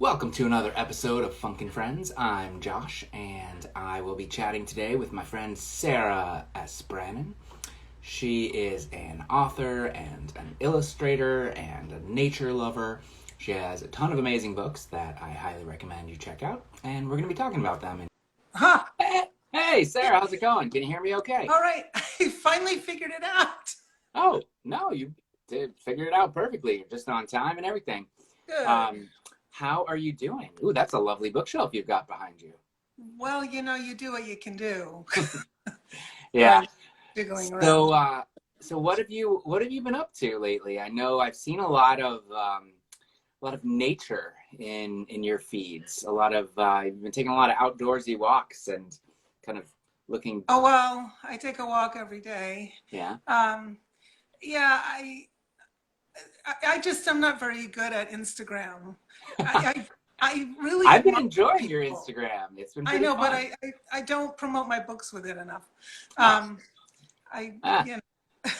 Welcome to another episode of Funkin' Friends. I'm Josh, and I will be chatting today with my friend Sarah S. Brannen. She is an author and an illustrator and a nature lover. She has a ton of amazing books that I highly recommend you check out, and we're going to be talking about them. Huh. Hey, Sarah, how's it going? Can you hear me okay? All right. I finally figured it out. Oh, no, you did figure it out perfectly. You're just on time and everything. Good. How are you doing? Ooh, that's a lovely bookshelf you've got behind you. Well, you do what you can do. Yeah. Jiggling around. So what have you been up to lately? I know I've seen a lot of nature in your feeds. You've been taking a lot of outdoorsy walks and kind of looking. Oh, well, I take a walk every day. Yeah. Yeah, I'm not very good at Instagram. I really I've been admire enjoying your people. Instagram. It's been I pretty know, but fun. I don't promote my books with it enough. Oh. I, Ah, you know,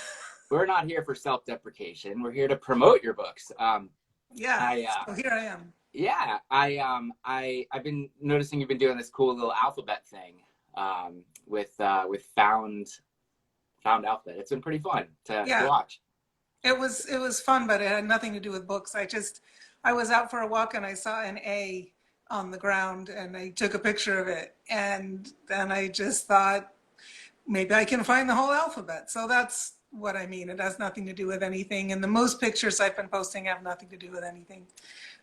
we're not here for self-deprecation. We're here to promote your books. yeah, I so here I am. Yeah, I've been noticing you've been doing this cool little alphabet thing with found alphabet. It's been pretty fun to Yeah. watch. It was fun, but it had nothing to do with books. I was out for a walk and I saw an A on the ground and I took a picture of it. And then I just thought maybe I can find the whole alphabet. So that's what I mean. It has nothing to do with anything. And the most pictures I've been posting have nothing to do with anything.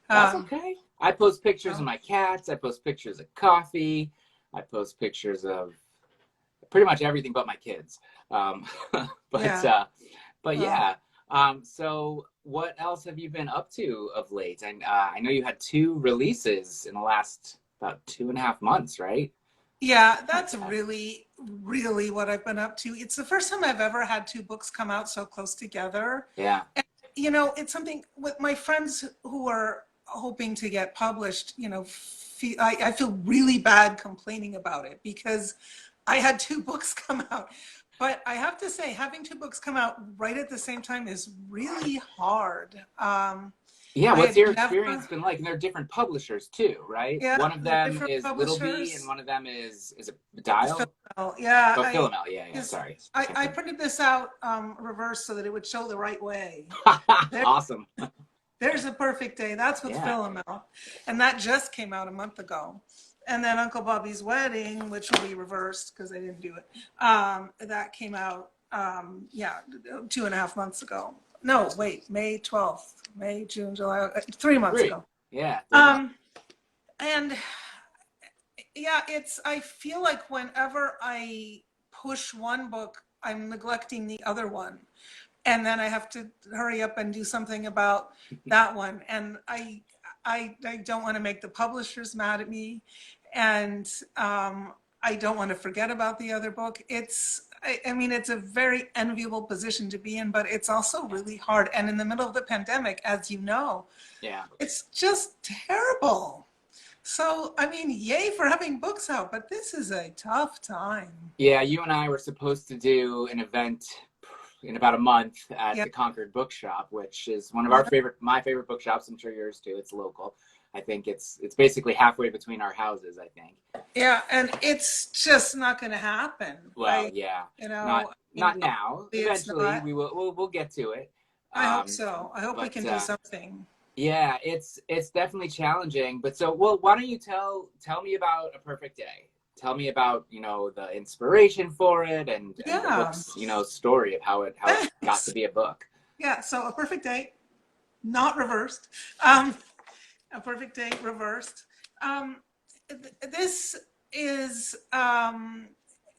That's Um, okay. I post pictures of so, my cats. I post pictures of coffee. I post pictures of pretty much everything but my kids. Um, but yeah. uh, but Well, yeah. So what else have you been up to of late? And I know you had two releases in the last about 2.5 months, right? yeah, that's really, really what I've been up to. It's the first time I've ever had two books come out so close together. Yeah. It's something with my friends who are hoping to get published, I feel really bad complaining about it because I had two books come out. But I have to say, having two books come out right at the same time is really hard. Yeah, I what's had your experience never, been like? And they're different publishers too, right? yeah, One of they're them different is Little B, and publishers. one of them is a Dial. Yeah, Oh, Philomel. Yeah, yeah. this, Sorry. I printed this out reversed so that it would show the right way. There, Awesome. There's a perfect day. That's with Yeah. Philomel. And that just came out a month ago. And then Uncle Bobby's Wedding, which will be reversed because I didn't do it, that came out, 2.5 months ago. No, wait, May 12th, May, June, July, 3 months Three. ago. Yeah. 3 months. And yeah, I feel like whenever I push one book, I'm neglecting the other one. And then I have to hurry up and do something about that one. And I don't want to make the publishers mad at me. And I don't want to forget about the other book. I mean, it's a very enviable position to be in, but it's also really hard. And in the middle of the pandemic, as you know, Yeah. it's just terrible. So, I mean, yay for having books out, but this is a tough time. Yeah. You and I were supposed to do an event in about a month at Yeah. the Concord Bookshop, which is one of Yeah. my favorite bookshops. I'm sure yours too. It's local. I think it's basically halfway between our houses, I think. Yeah, and it's just not going to happen. Well, yeah, not I mean, now. it's Eventually, not. we'll get to it. I hope Um, so. I hope we but can do something. yeah, it's definitely challenging. But so, well, why don't you tell me about A Perfect Day? Tell me about the inspiration for it and the Yeah. book's story of how it got to Thanks. be a book. Yeah, so A Perfect Day, not reversed. Um, A Perfect Day reversed. Um, this is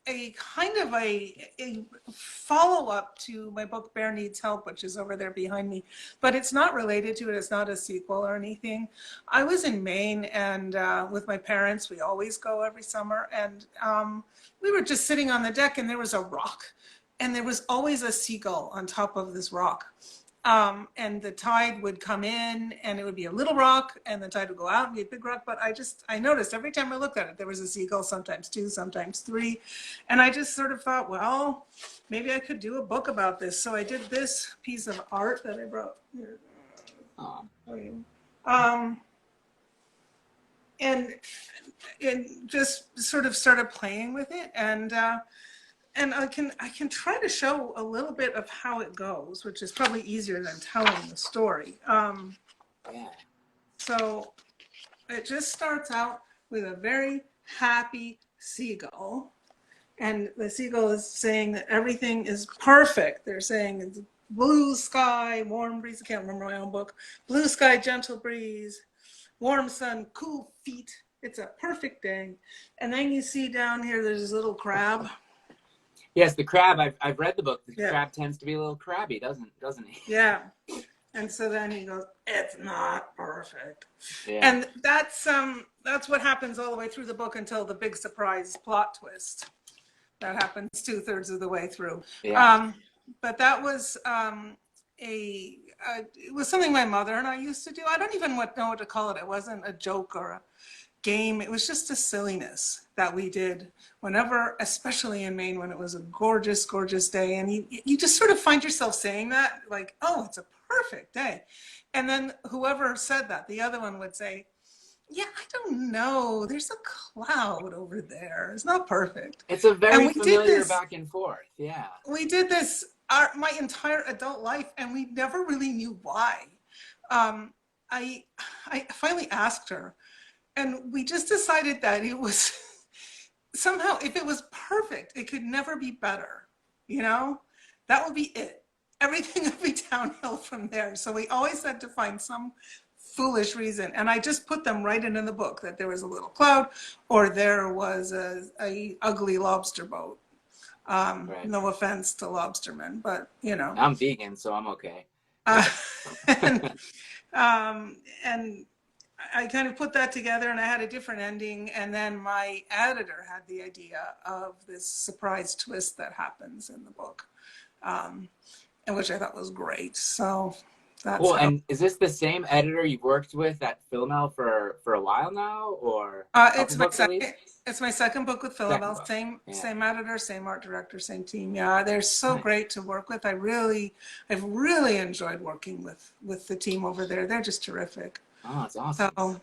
a kind of a follow-up to my book Bear Needs Help, which is over there behind me, but it's not related to it. It's not a sequel or anything. I was in Maine and with my parents, we always go every summer, and we were just sitting on the deck and there was a rock and there was always a seagull on top of this rock. And the tide would come in and it would be a little rock and the tide would go out and be a big rock. But I noticed every time I looked at it, there was a seagull, sometimes two, sometimes three. And I just sort of thought, well, maybe I could do a book about this. So I did this piece of art that I brought here Um, for you. Um, and just sort of started playing with it, and I can try to show a little bit of how it goes, which is probably easier than telling the story. Yeah. So it just starts out with a very happy seagull, and the seagull is saying that everything is perfect. They're saying it's blue sky, warm breeze. I can't remember my own book. Blue sky, gentle breeze, warm sun, cool feet. It's a perfect day. And then you see down here, there's this little crab. Yes, the crab. I've read the book. The Yeah. crab tends to be a little crabby, doesn't he? Yeah. And so then he goes, "It's not perfect." Yeah. And that's what happens all the way through the book until the big surprise plot twist. That happens 2/3 of the way through. Yeah. But that was it was something my mother and I used to do. I don't even know what to call it. It wasn't a joke or a game. It was just a silliness that we did whenever, especially in Maine, when it was a gorgeous, gorgeous day. And you just sort of find yourself saying that, like, "Oh, it's a perfect day." And then whoever said that, the other one would say, "Yeah, I don't know. There's a cloud over there. It's not perfect." It's a very And we did familiar this. back and forth. Yeah. We did this my entire adult life, and we never really knew why. Um, I finally asked her, and we just decided that it was somehow, if it was perfect, it could never be better. You know, that would be it. Everything would be downhill from there. So we always had to find some foolish reason, and I just put them right into the book, that there was a little cloud, or there was a ugly lobster boat. Right. No offense to lobstermen, but you know. I'm vegan, so I'm okay. And, and I kind of put that together, and I had a different ending. And then my editor had the idea of this surprise twist that happens in the book, and which I thought was great. So that's Cool. And is this the same editor you've worked with at Philomel for a while now, or it's my second. It's my second book with Philomel. Same editor, same art director, same team. Yeah, they're so great to work with. I've really enjoyed working with the team over there. They're just terrific. Oh, it's awesome.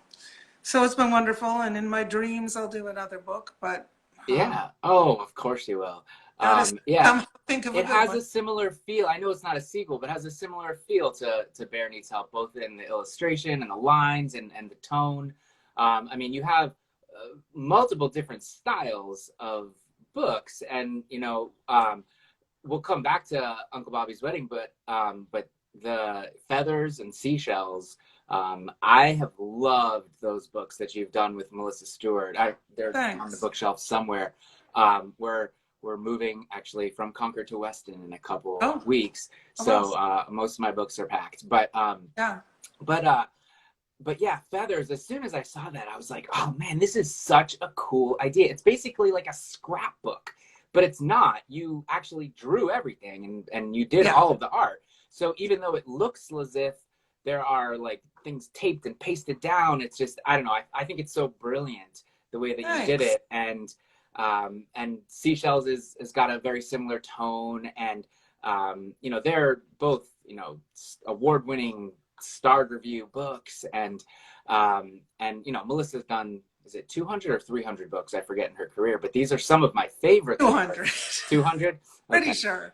So it's been wonderful. And in my dreams, I'll do another book. But yeah. Oh, of course you will. Yeah. Think of it has a similar feel. I know it's not a sequel, but it has a similar feel to Bear Needs Help, both in the illustration and the lines and the tone. I mean, you have multiple different styles of books, and you know, we'll come back to Uncle Bobby's Wedding, but the Feathers and Seashells, I have loved those books that you've done with Melissa Stewart. They're on the bookshelf somewhere. We're moving actually from Concord to Weston in a couple of weeks, so most of my books are packed. But yeah, Feathers, as soon as I saw that, I was like, oh man, this is such a cool idea. It's basically like a scrapbook, but it's not. You actually drew everything, and you did all of the art. So even though it looks as if there are like things taped and pasted down, it's just, I don't know. I think it's so brilliant the way that you did it. And Seashells has got a very similar tone, and you know, they're both, you know, award-winning starred review books, and you know, Melissa's done, is it 200 or 300 books? I forget in her career, but these are some of my favorite. 200. 200? Pretty sure.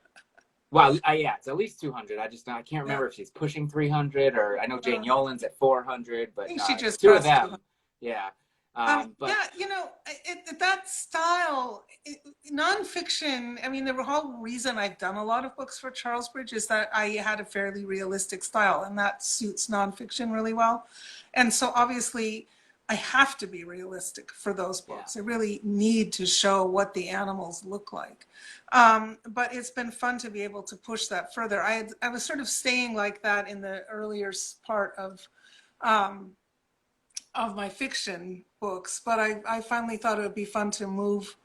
Well, yeah, it's at least 200. I can't remember if she's pushing 300, or I know Jane Yolen's at 400, but I think she just two of them. 200. Yeah. But yeah, you know, that style, nonfiction, I mean, the whole reason I've done a lot of books for Charles Bridge is that I had a fairly realistic style, and that suits nonfiction really well. And so obviously I have to be realistic for those books. I really need to show what the animals look like. But it's been fun to be able to push that further. I was sort of staying like that in the earlier part of my fiction books, but I finally thought it would be fun to move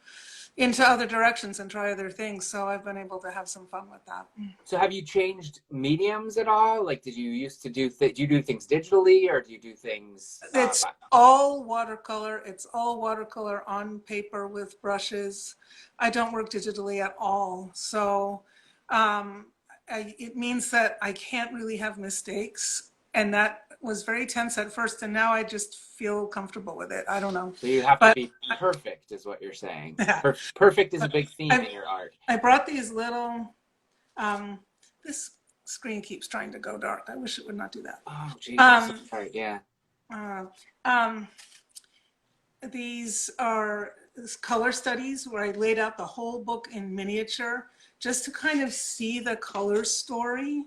into other directions and try other things. So I've been able to have some fun with that. So have you changed mediums at all? Like, did you used to do you do things digitally, or do you do things? It's all watercolor. It's all watercolor on paper with brushes. I don't work digitally at all. So it means that I can't really have mistakes. And that was very tense at first, and now I just feel comfortable with it. I don't know. So you have to But be perfect, is what you're saying. yeah, Perfect is a but big theme in your art. I brought these little, this screen keeps trying to go dark. I wish it would not do that. Oh, geez, I'm so Um, sorry. Yeah. uh, um, these are color studies where I laid out the whole book in miniature just to kind of see the color story.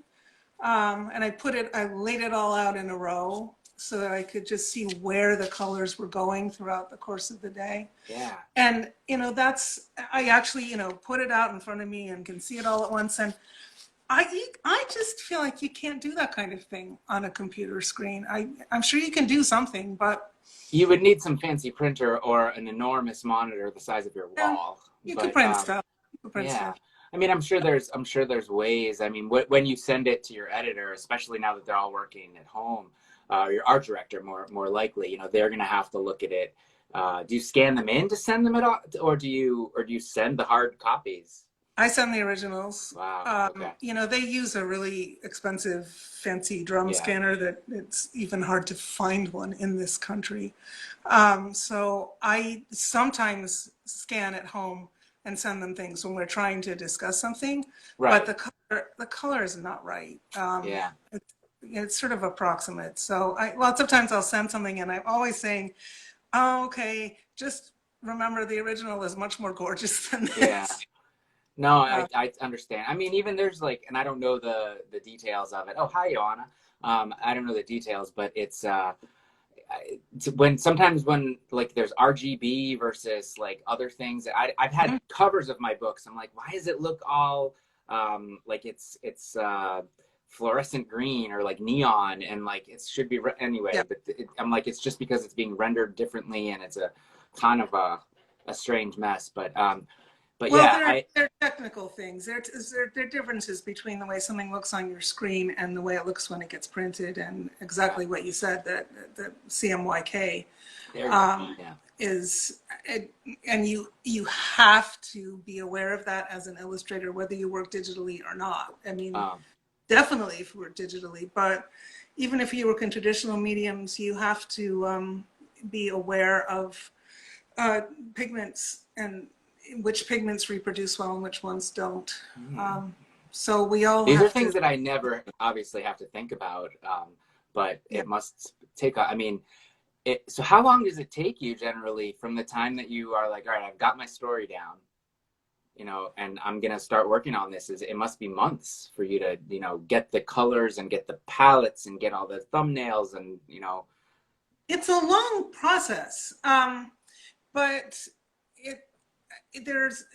And I laid it all out in a row so that I could just see where the colors were going throughout the course of the day. Yeah. And, I actually, put it out in front of me and can see it all at once. And I just feel like you can't do that kind of thing on a computer screen. I'm sure you can do something, but You would need some fancy printer or an enormous monitor the size of your wall. you But could print stuff. You could print yeah. stuff. I mean, I'm sure there's ways. I mean, when you send it to your editor, especially now that they're all working at home, your art director more likely, they're gonna have to look at it. Do you scan them in to send them or do you send the hard copies? I send the originals. Wow. Okay. They use a really expensive, fancy drum Yeah. scanner that it's even hard to find one in this country. So I sometimes scan at home and send them things when we're trying to discuss something, Right. but the color is not right. Yeah. It's sort of approximate. So lots of times I'll send something and I'm always saying, oh, okay, just remember the original is much more gorgeous than this. Yeah. No, I understand. I mean, even there's and I don't know the details of it. Oh, hi, Joanna. I don't know the details, but it's sometimes when there's RGB versus other things. I've had covers of my books. I'm like, why does it look all like it's fluorescent green or neon and it should be anyway. Yeah. But I'm like, it's just because it's being rendered differently and it's a kind of a strange mess. But yeah, there are technical things. There are differences between the way something looks on your screen and the way it looks when it gets printed, and exactly what you said, that the CMYK is, and you have to be aware of that as an illustrator, whether you work digitally or not. I mean, definitely if you work digitally, but even if you work in traditional mediums, you have to be aware of pigments and which pigments reproduce well and which ones don't. So we all these have are things that I never obviously have to think about, but it must take. I mean, so how long does it take you generally from the time that you are like, all right, I've got my story down, and I'm gonna start working on this? It must be months for you to get the colors and get the palettes and get all the thumbnails and It's a long process, but there's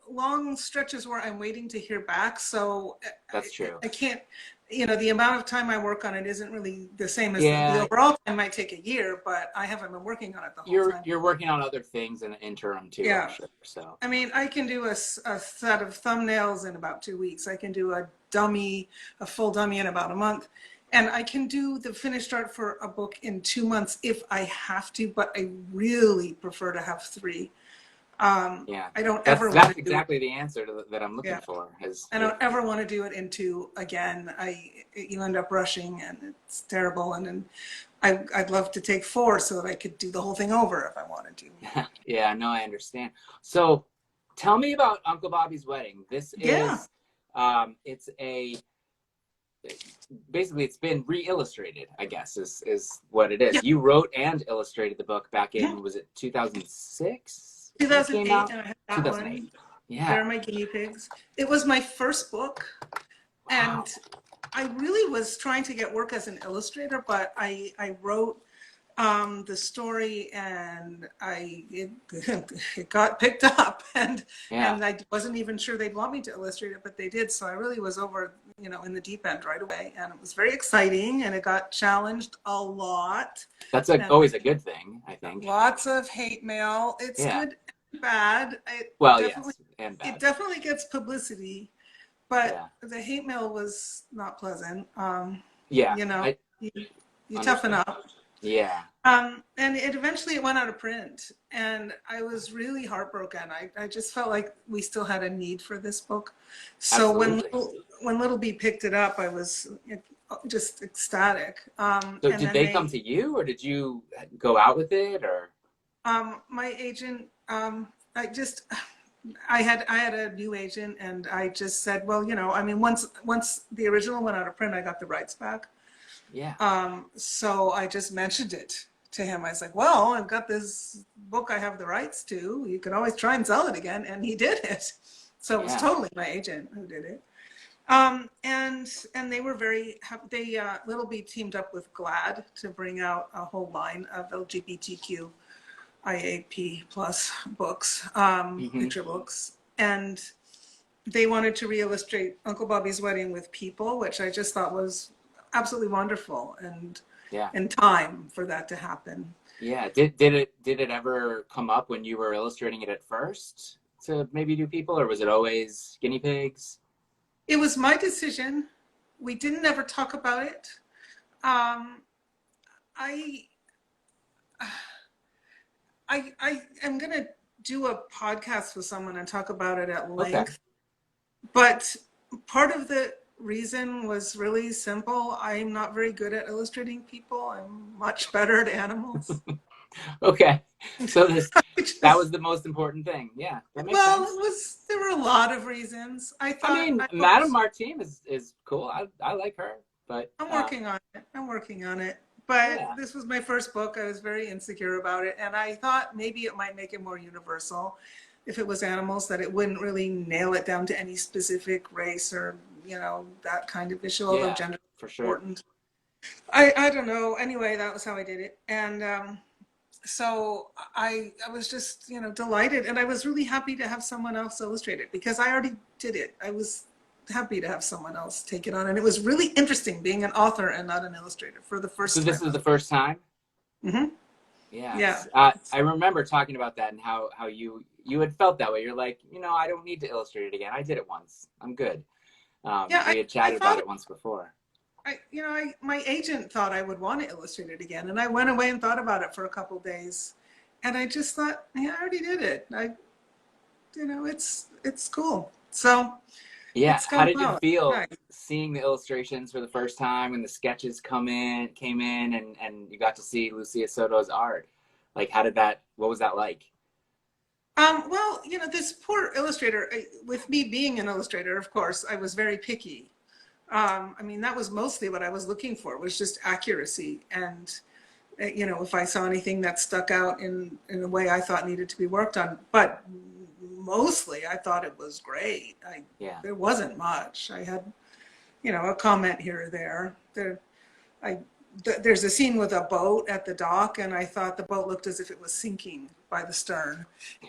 long stretches where I'm waiting to hear back. So that's true. I can't, the amount of time I work on it isn't really the same as the overall time might take a year, but I haven't been working on it the whole time. You're working on other things in the interim too. Yeah. I'm sure, so. I mean, I can do a set of thumbnails in about 2 weeks. I can do a full dummy in about a month. And I can do the finished art for a book in 2 months if I have to, but I really prefer to have 3. Yeah, I don't that's ever want to exactly the answer that I'm looking for. I don't ever want to do it in 2 again. You end up rushing and it's terrible. And then I'd love to take 4 so that I could do the whole thing over if I wanted to. Yeah, no, I understand. So tell me about Uncle Bobby's Wedding. This is, it's basically it's been re-illustrated, I guess, is what it is. Yeah. You wrote and illustrated the book back in, was it 2006? 2008, and I had that 2008. one. Yeah. They're my guinea pigs. It was my first book. Wow. And I really was trying to get work as an illustrator, but I wrote the story and it got picked up and I wasn't even sure they'd want me to illustrate it, but they did. So I really was over, in the deep end right away, and it was very exciting and it got challenged a lot. That's always a good thing, I think. Lots of hate mail. It's good and bad. Yes, and bad. It definitely gets publicity, but the hate mail was not pleasant. You toughen up. Yeah. And it eventually went out of print, and I was really heartbroken. I just felt like we still had a need for this book. So when Little Bee picked it up, just ecstatic. So And did then they come to you, or did you go out with it, or? my agent, I had a new agent, and I just said, well, I mean, once the original went out of print, I got the rights back. Yeah. So I just mentioned it to him. I was like, well, I've got this book I have the rights to. You can always try and sell it again. And he did it. So it was Yeah. totally my agent who did it. And they were very happy. They Little Bee teamed up with GLAAD to bring out a whole line of LGBTQ IAP plus books, Hmm. picture books. And they wanted to re-illustrate Uncle Bobby's Wedding with people, which I just thought was absolutely wonderful, Yeah. and time for that to happen. Yeah. Did it ever come up when you were illustrating it at first to maybe do people, or was it always guinea pigs? It was my decision. We didn't ever talk about it. Um, I, I am going to do a podcast with someone and talk about it at Okay. length. But part of the reason was really simple. I'm not very good at illustrating people. I'm much better at animals. Okay. So that was Just, the most important thing. Yeah, that makes well, sense. there were a lot of reasons. I mean, I Madame hoped, Martine is cool. I like her, but I'm working on it. I'm working on it. But yeah, this was my first book. I was very insecure about it. And I thought maybe it might make it more universal if it was animals, that it wouldn't really nail it down to any specific race or, that kind of issue, although yeah, gender for is sure. important. I don't know. Anyway, that was how I did it. And so I was just, delighted. And I was really happy to have someone else illustrate it because I already did it. I was happy to have someone else take it on. And it was really interesting being an author and not an illustrator for the So first this time is the ever. first time. Hmm. Yeah. Yes, I remember talking about that and how you had felt that way. You're like, I don't need to illustrate it again. I did it once. I'm good. Yeah. We had I chatted about thought it once before. my agent thought I would want to illustrate it again. And I went away and thought about it for a couple of days. And I just thought, yeah, I already did it. It's cool. So Yeah, it's how gone did it well. feel Nice. seeing the illustrations for the first time and the sketches came in and you got to see Lucia Soto's art? Like, what was that like? Well, this poor illustrator, with me being an illustrator, of course, I was very picky. I mean, that was mostly what I was looking for, was just accuracy. And, if I saw anything that stuck out in a way I thought needed to be worked on. But mostly I thought it was great. Yeah. There wasn't much. I had, a comment here or there. I, there's a scene with a boat at the dock, and I thought the boat looked as if it was sinking by the stern.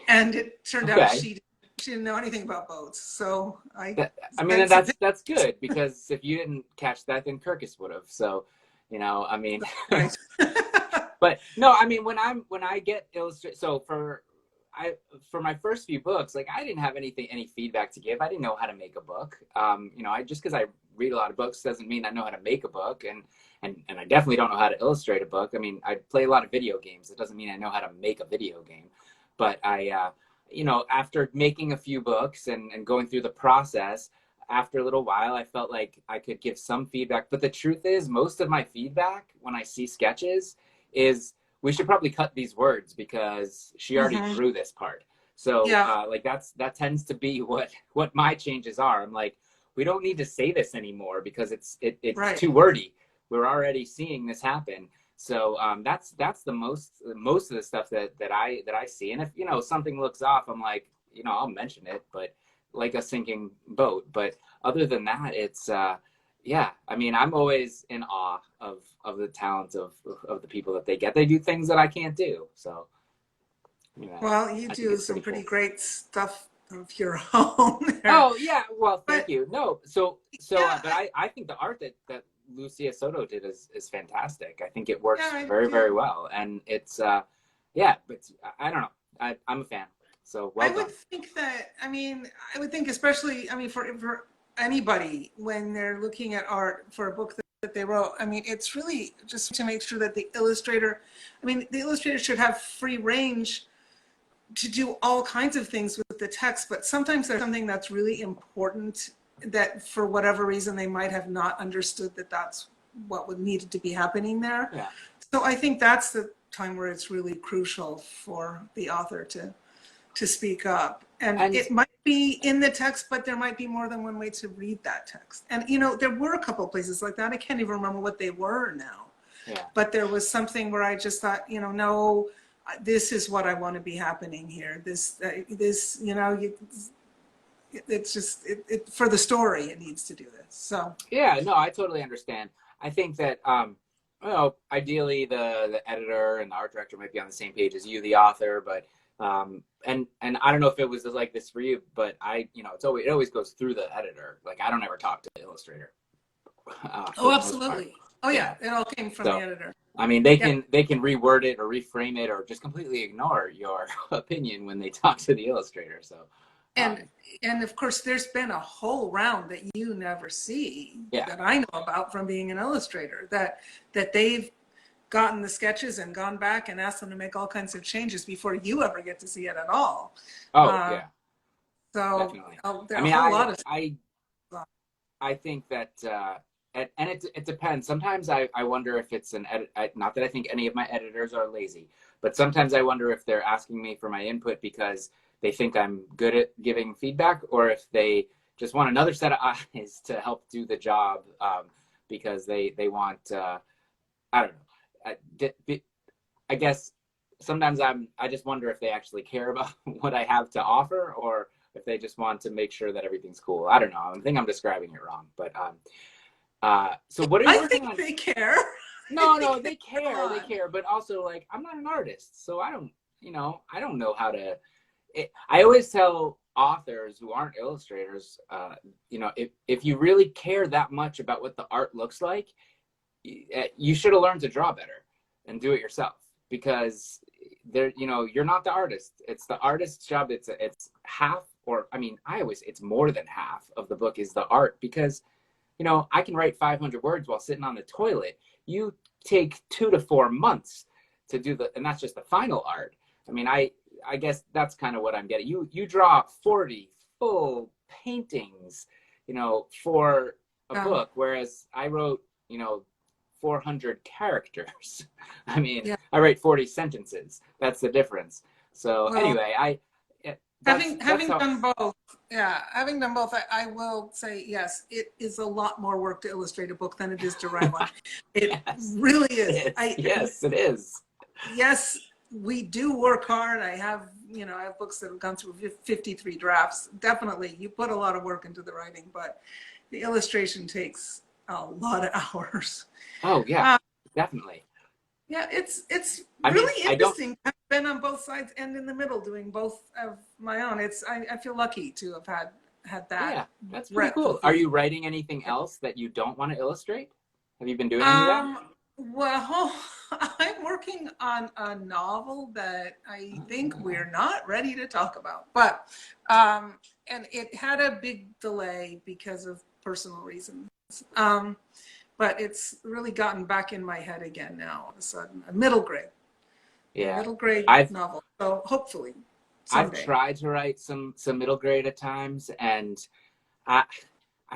And it turned out Okay. she didn't know anything about boats. So I I mean, spent some that's good because if you didn't catch that, then Kirkus would have. So, I mean, right. but no, I mean, when I get illustrate, so for my first few books, like I didn't have any feedback to give. I didn't know how to make a book. I just because I read a lot of books doesn't mean I know how to make a book, and I definitely don't know how to illustrate a book. I mean, I play a lot of video games. It doesn't mean I know how to make a video game, but after making a few books and going through the process, after a little while, I felt like I could give some feedback. But the truth is, most of my feedback when I see sketches is we should probably cut these words because she already Hmm. drew this part. So Yeah. like that tends to be what my changes are. I'm like, we don't need to say this anymore because it's Right. too wordy. We're already seeing this happen. So that's the most of the stuff that I see. And if something looks off, I'm like, I'll mention it, but like a sinking boat. But other than that, it's yeah. I mean, I'm always in awe of the talent of the people that they get. They do things that I can't do. So Well, you I think do it's some pretty pretty cool. great stuff of your own there. Oh yeah, well, thank But you. No, so yeah, but I think the art that Lucia Soto did is fantastic. I think it yeah, works I do very very too. well, and it's yeah, but I don't know. I'm a fan. So well I would done. think that, I mean, I would think especially, I mean, for anybody when they're looking at art for a book that they wrote, I mean, it's really just to make sure that the illustrator should have free range to do all kinds of things with the text, but sometimes there's something that's really important that for whatever reason they might have not understood that that's what would needed to be happening there. Yeah. So I think that's the time where it's really crucial for the author to speak up. And it might be in the text, but there might be more than one way to read that text. And, you know, there were a couple of places like that. I can't even remember what they were now. Yeah. But there was something where I just thought, you know, no, this is what I want to be happening here. This, you know, it's just, for the story, it needs to do this. So. Yeah, no, I totally understand. I think that, well, ideally the editor and the art director might be on the same page as you, the author, but and I don't know if it was like this for you, but you know, it always goes through the editor. Like I don't ever talk to the illustrator. Oh, absolutely. Oh yeah, it all came from the editor. I mean, they can reword it or reframe it or just completely ignore your opinion when they talk to the illustrator. So and of course, there's been a whole round that you never see that I know about from being an illustrator that they've gotten the sketches and gone back and asked them to make all kinds of changes before you ever get to see it at all. Oh, yeah. So definitely. I mean, I think that, and it depends. Sometimes I wonder if it's an edit. Not that I think any of my editors are lazy, but sometimes I wonder if they're asking me for my input because they think I'm good at giving feedback, or if they just want another set of eyes to help do the job because they want, I don't know. I guess sometimes I just wonder if they actually care about what I have to offer, or if they just want to make sure that everything's cool. I don't know. I think I'm describing it wrong, but so what are you working on? I think they care. No, they care. They care, but also like I'm not an artist, so I don't know how to. I always tell authors who aren't illustrators, you know, if you really care that much about what the art looks like, you should have learned to draw better and do it yourself, because you know, you're not the artist. It's the artist's job. It's half, or I mean, it's more than half of the book is the art, because, you know, I can write 500 words while sitting on the toilet. You take 2 to 4 months to do and that's just the final art. I mean, I guess that's kind of what I'm getting. You draw 40 full paintings, you know, for a book, whereas I wrote, you know, 400 characters. I mean, I write 40 sentences. That's the difference. So anyway, having done both, I will say, yes, it is a lot more work to illustrate a book than it is to write one. It really is. Yes, it is. Yes, we do work hard. I have books that have gone through 53 drafts. Definitely, you put a lot of work into the writing, but the illustration takes a lot of hours. Oh yeah, definitely. Yeah, it's really interesting. I've been on both sides and in the middle doing both of my own. I feel lucky to have had that. Yeah, that's pretty cool. Are you writing anything else that you don't want to illustrate? Have you been doing any of that? Well, I'm working on a novel that I think we're not ready to talk about, but and it had a big delay because of personal reasons. But it's really gotten back in my head again now, all of a sudden. A middle grade novel. So hopefully someday. I've tried to write some middle grade at times, and I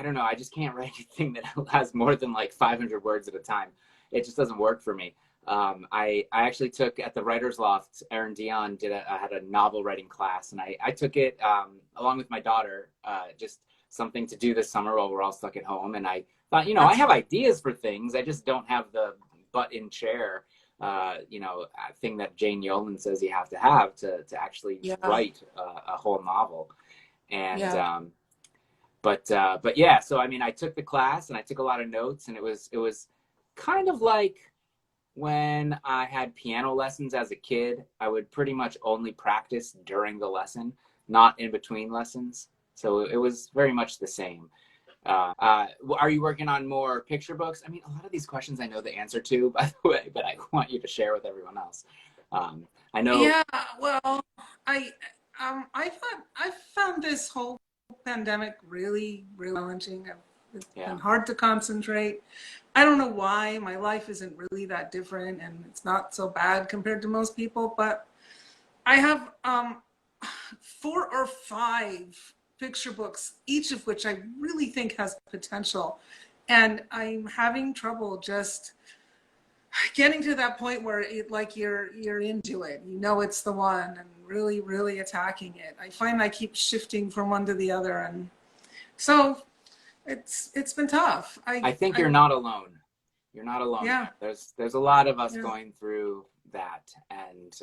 don't know. I just can't write anything that has more than like 500 words at a time. It just doesn't work for me. I actually took at the Writer's Loft, Aaron Dion had a novel writing class, and I took it along with my daughter, just something to do this summer while we're all stuck at home. And I thought, you know, I have ideas for things. I just don't have the butt in chair, you know, thing that Jane Yolen says you have to actually write a whole novel. And, but yeah, so, I mean, I took the class and I took a lot of notes, and it was kind of like when I had piano lessons as a kid. I would pretty much only practice during the lesson, not in between lessons. So it was very much the same. Are you working on more picture books? I mean, a lot of these questions I know the answer to, by the way, but I want you to share with everyone else. I know. Yeah, well, I found this whole pandemic really, really challenging. It's been hard to concentrate. I don't know why. My life isn't really that different, and it's not so bad compared to most people, but I have 4 or 5 picture books, each of which I really think has potential. And I'm having trouble just getting to that point where you're into it, it's the one, and really, really attacking it. I find I keep shifting from one to the other, and so it's been tough. I think you're not alone. You're not alone. Yeah. There's a lot of us Yeah. going through that, and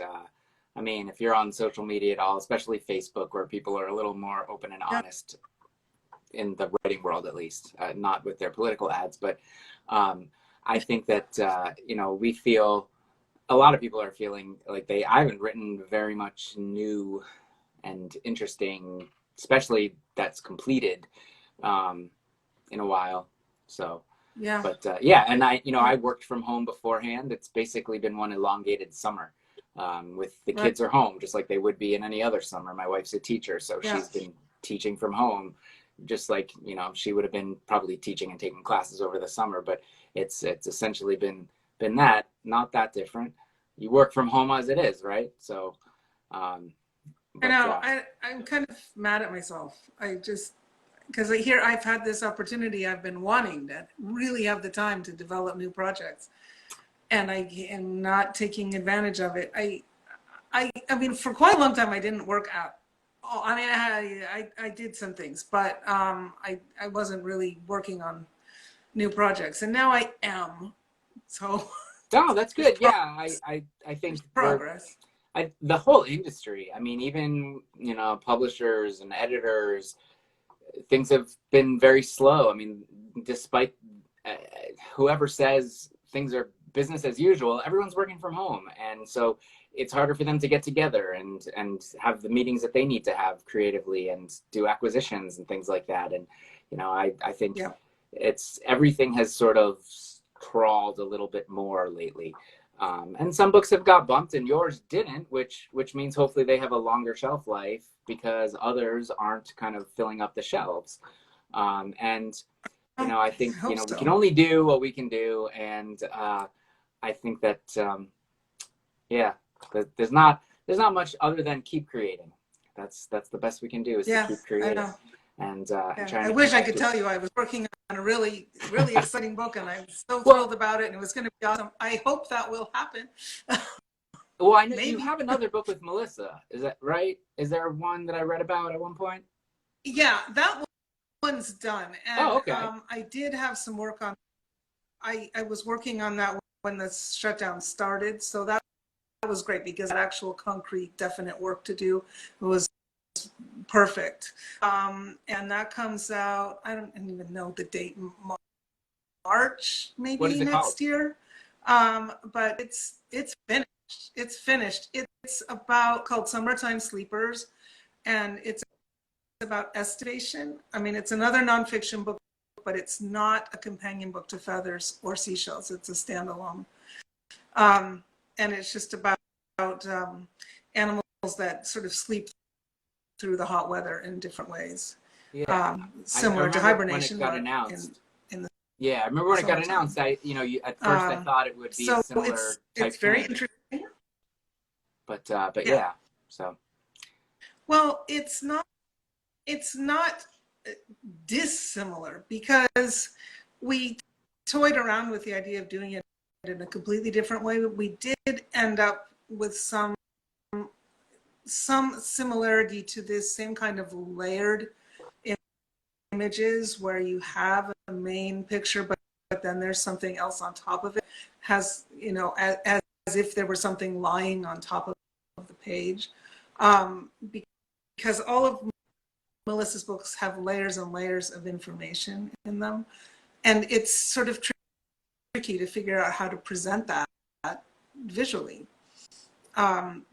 I mean, if you're on social media at all, especially Facebook, where people are a little more open and honest in the writing world, at least, not with their political ads, but I think that we feel, a lot of people are feeling like I haven't written very much new and interesting, especially that's completed, in a while. So Yeah. but yeah, and I worked from home beforehand. It's basically been one elongated summer, with the kids are home just like they would be in any other summer. My wife's a teacher, so she's been teaching from home, just like she would have been probably teaching and taking classes over the summer. But it's essentially been that, not that different. You work from home as it is, right? So I know. I'm kind of mad at myself. Because here I've had this opportunity. I've been wanting to really have the time to develop new projects, and I am not taking advantage of it. I mean, for quite a long time, I didn't work at all. I mean, I did some things, but I wasn't really working on new projects, and now I am. So. Oh, that's good. Yeah, I think progress. The whole industry. I mean, even publishers and editors, things have been very slow. I mean, despite whoever says things are business as usual, everyone's working from home, and so it's harder for them to get together and have the meetings that they need to have creatively and do acquisitions and things like that. And I think it's everything has sort of crawled a little bit more lately. And some books have got bumped and yours didn't, which means hopefully they have a longer shelf life because others aren't kind of filling up the shelves. And I think we can only do what we can do, and I think that there's not much other than keep creating. That's the best we can do, is to keep creating. And I wish I could tell you I was working on a really, really exciting book, and I'm so thrilled about it, and it was going to be awesome. I hope that will happen. Well, I know you have another book with Melissa. Is that right? Is there one that I read about at one point? Yeah, that one's done. And okay. I did have some work on. I was working on that when the shutdown started, so that was great because that actual concrete, definite work to do was perfect. And that comes out, I don't even know the date, March maybe next year. But it's finished. It's finished. It's called Summertime Sleepers, and it's about estivation. I mean, it's another nonfiction book, but it's not a companion book to Feathers or Seashells. It's a standalone. And it's just about animals that sort of sleep through the hot weather in different ways. Yeah. Similar to hibernation. When it got announced. I remember when it got announced. At first I thought it would be a similar type. It's very interesting. But yeah. So. Well, it's not dissimilar because we toyed around with the idea of doing it in a completely different way, but we did end up with some similarity to this same kind of layered images where you have a main picture, but then there's something else on top of it, has as if there was something lying on top of the page, because all of Melissa's books have layers and layers of information in them, and it's sort of tricky to figure out how to present that visually.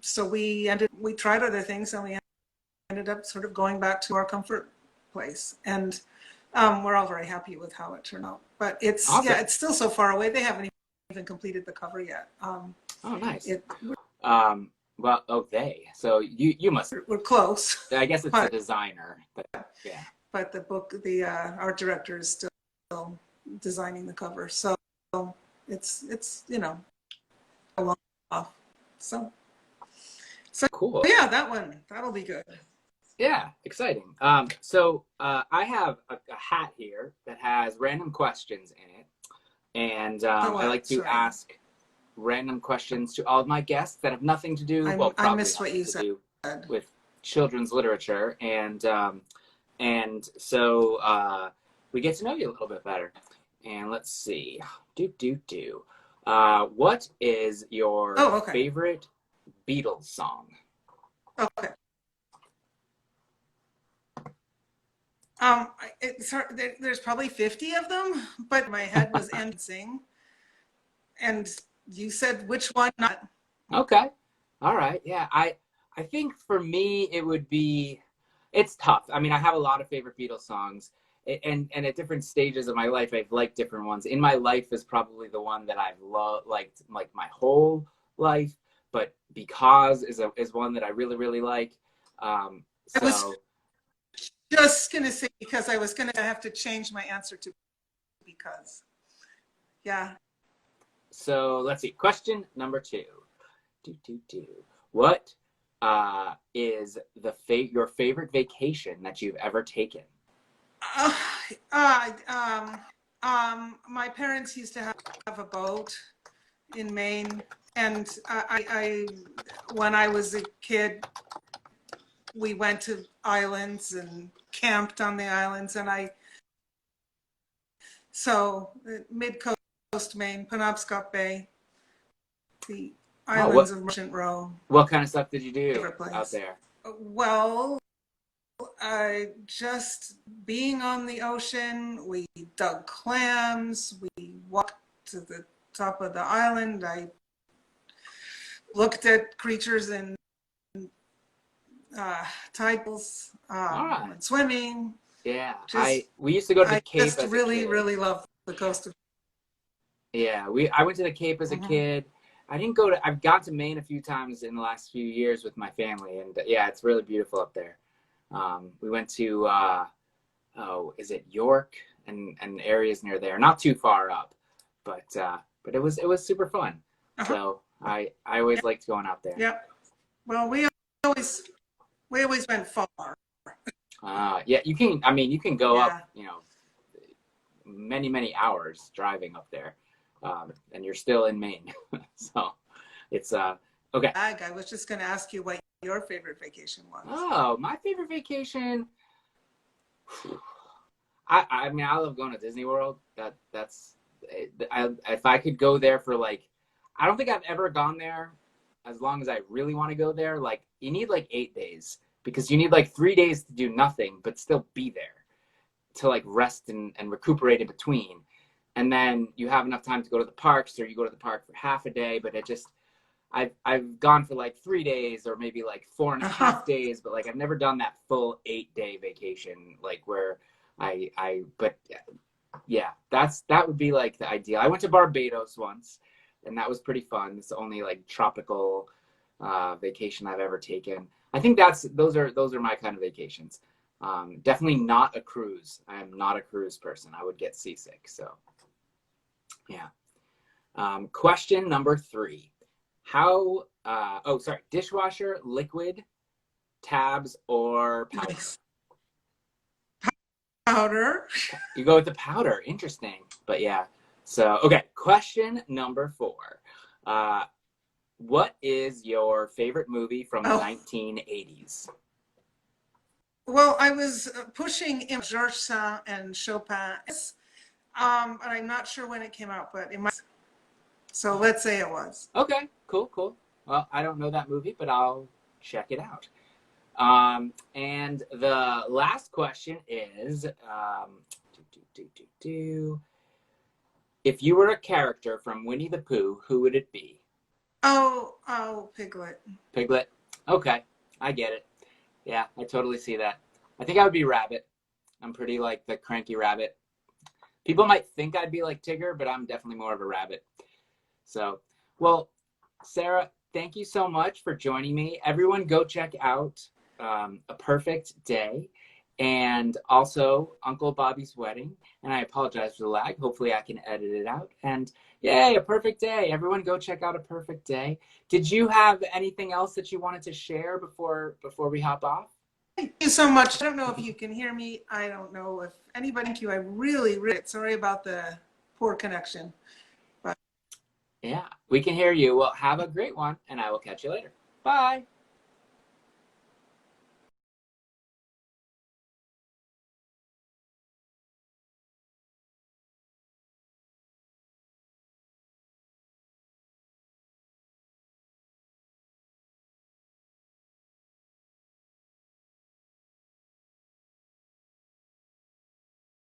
So we tried other things, and we ended up sort of going back to our comfort place, and we're all very happy with how it turned out. But it's awesome. It's still so far away. They haven't even completed the cover yet. Oh, nice. So you must. We're close. I guess it's the designer, but yeah. But the book, the art director is still designing the cover, so it's a long off. So cool. Yeah, that'll be good. Yeah, exciting. So I have a hat here that has random questions in it, and I like to Sorry. ask random questions to all of my guests that have nothing to do, well, I probably missed what nothing you to said. do with children's literature, and so we get to know you a little bit better. And let's see, what is your Oh, okay. favorite Beatles song? Okay. There's probably 50 of them, but my head was ending. And you said which one not? Okay. All right. Yeah. I think for me it would be, it's tough. I mean, I have a lot of favorite Beatles songs, and at different stages of my life I've liked different ones. In My Life is probably the one that I've liked like my whole life, but Because is one that I really really like. I was So just gonna say because I was gonna have to change my answer to because. Yeah. so let's see. Question number 2. What is your favorite vacation that you've ever taken? Uh, uh, my parents used to have a boat in Maine, and when I was a kid, we went to islands and camped on the islands, and mid-coast Maine, Penobscot Bay, the Oh, islands of Merchant Row, what kind of stuff did you do favorite out place. there? Well, just being on the ocean, we dug clams, we walked to the top of the island, I looked at creatures in tide pools, All right. went swimming. Yeah, Just we used to go to the I Cape just as a really, kid. really love the coast of. Yeah, I went to the Cape as a Mhm. kid. I've gone to Maine a few times in the last few years with my family, and yeah, it's really beautiful up there. We went to is it York and areas near there, not too far up, but it was super fun. Uh-huh. So I always liked going out there. Yeah. Well, always we always went far. Yeah, you can go up, Yeah. many many hours driving up there, and you're still in Maine. So it's okay. I was just going to ask you what your favorite vacation was. Oh, my favorite vacation. I mean, I love going to Disney World. If I could go there for like, I don't think I've ever gone there as long as I really want to go there. Like, you need like 8 days because you need like 3 days to do nothing, but still be there to like rest and recuperate in between. And then you have enough time to go to the parks, or you go to the park for half a day, but I've gone for like 3 days or maybe like four and a Uh-huh. half days, but like I've never done that full 8 day vacation, like where but yeah, that would be like the ideal. I went to Barbados once, and that was pretty fun. It's the only like tropical vacation I've ever taken. I think those are my kind of vacations. Definitely not a cruise. I am not a cruise person. I would get seasick. So yeah. Question number 3. Dishwasher, liquid, tabs, or powder? Nice. Powder. You go with the powder. Interesting. But yeah. So, okay. Question number 4. What is your favorite movie from the Oh, 1980s? well, I was pushing Georges Sand and Chopin, but I'm not sure when it came out, but it might. So let's say it was. Okay. Cool. Well, I don't know that movie, but I'll check it out. And the last question is, if you were a character from Winnie the Pooh, who would it be? Oh, Piglet. Piglet? Okay, I get it. Yeah, I totally see that. I think I would be Rabbit. I'm pretty like the cranky rabbit. People might think I'd be like Tigger, but I'm definitely more of a rabbit. So, well, Sarah, thank you so much for joining me. Everyone go check out A Perfect Day and also Uncle Bobby's Wedding. And I apologize for the lag. Hopefully I can edit it out. And yay, A Perfect Day. Everyone go check out A Perfect Day. Did you have anything else that you wanted to share before we hop off? Thank you so much. I don't know if you can hear me. I don't know if anybody can. I really, sorry about the poor connection. Yeah, we can hear you. Well, have a great one, and I will catch you later. Bye.